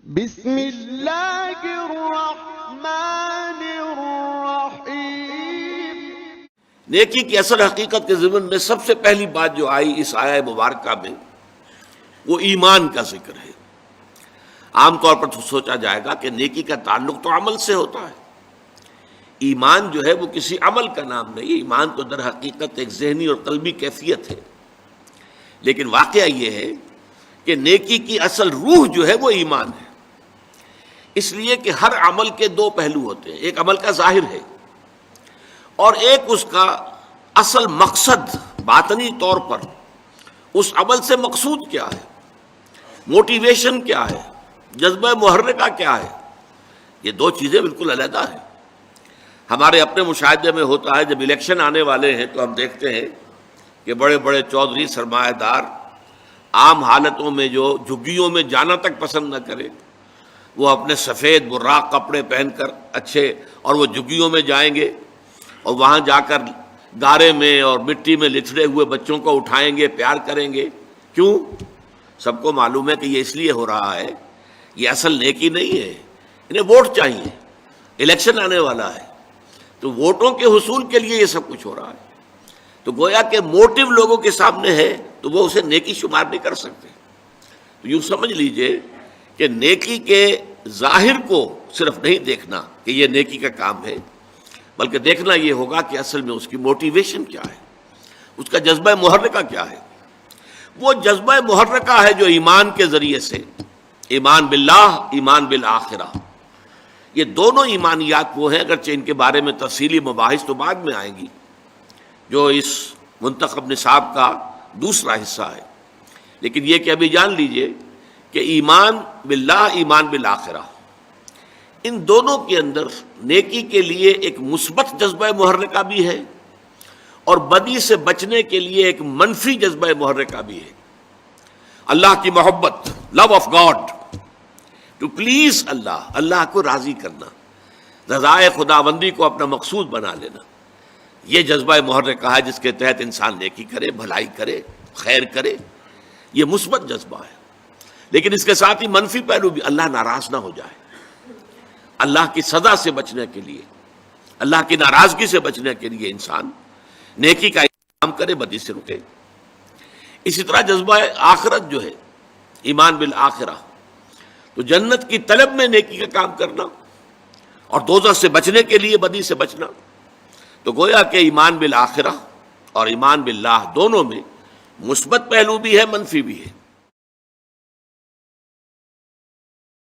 بسم اللہ الرحمن الرحیم۔ نیکی کی اصل حقیقت کے ضمن میں سب سے پہلی بات جو آئی اس آیہ مبارکہ میں وہ ایمان کا ذکر ہے۔ عام طور پر تو سوچا جائے گا کہ نیکی کا تعلق تو عمل سے ہوتا ہے، ایمان جو ہے وہ کسی عمل کا نام نہیں، ایمان تو در حقیقت ایک ذہنی اور قلبی کیفیت ہے۔ لیکن واقعہ یہ ہے کہ نیکی کی اصل روح جو ہے وہ ایمان ہے، اس لیے کہ ہر عمل کے دو پہلو ہوتے ہیں، ایک عمل کا ظاہر ہے اور ایک اس کا اصل مقصد باطنی طور پر اس عمل سے مقصود کیا ہے، موٹیویشن کیا ہے، جذبہ محرکہ کیا ہے۔ یہ دو چیزیں بالکل علیحدہ ہیں۔ ہمارے اپنے مشاہدے میں ہوتا ہے، جب الیکشن آنے والے ہیں تو ہم دیکھتے ہیں کہ بڑے بڑے چودھری سرمایہ دار عام حالتوں میں جو جھگیوں میں جانا تک پسند نہ کرے، وہ اپنے سفید براق کپڑے پہن کر اچھے اور وہ جھگیوں میں جائیں گے اور وہاں جا کر گارے میں اور مٹی میں لتھڑے ہوئے بچوں کو اٹھائیں گے، پیار کریں گے۔ کیوں؟ سب کو معلوم ہے کہ یہ اس لیے ہو رہا ہے، یہ اصل نیکی نہیں ہے، انہیں ووٹ چاہیے، الیکشن آنے والا ہے تو ووٹوں کے حصول کے لیے یہ سب کچھ ہو رہا ہے۔ تو گویا کہ موٹیو لوگوں کے سامنے ہے تو وہ اسے نیکی شمار نہیں کر سکتے۔ تو یوں سمجھ لیجئے کہ نیکی کے ظاہر کو صرف نہیں دیکھنا کہ یہ نیکی کا کام ہے، بلکہ دیکھنا یہ ہوگا کہ اصل میں اس کی موٹیویشن کیا ہے، اس کا جذبہ محرکہ کیا ہے۔ وہ جذبہ محرکہ ہے جو ایمان کے ذریعے سے، ایمان باللہ، ایمان بالآخرہ، یہ دونوں ایمانیات وہ ہیں، اگرچہ ان کے بارے میں تفصیلی مباحث تو بعد میں آئیں گی جو اس منتخب نصاب کا دوسرا حصہ ہے۔ لیکن یہ کہ ابھی جان لیجئے کہ ایمان باللہ، ایمان بالآخرہ، ان دونوں کے اندر نیکی کے لیے ایک مثبت جذبہ محرکہ بھی ہے اور بدی سے بچنے کے لیے ایک منفی جذبہ محرکہ بھی ہے۔ اللہ کی محبت، love of God, to please اللہ، اللہ کو راضی کرنا، رضائے خداوندی کو اپنا مقصود بنا لینا، یہ جذبہ محرکہ ہے جس کے تحت انسان نیکی کرے، بھلائی کرے، خیر کرے، یہ مثبت جذبہ ہے۔ لیکن اس کے ساتھ ہی منفی پہلو بھی، اللہ ناراض نہ ہو جائے، اللہ کی سزا سے بچنے کے لیے، اللہ کی ناراضگی سے بچنے کے لیے انسان نیکی کا کام کرے، بدی سے رکے۔ اسی طرح جذبہ آخرت جو ہے، ایمان بالآخرہ، تو جنت کی طلب میں نیکی کا کام کرنا اور دوزخ سے بچنے کے لیے بدی سے بچنا، تو گویا کہ ایمان بالآخرہ اور ایمان باللہ دونوں میں مثبت پہلو بھی ہے، منفی بھی ہے۔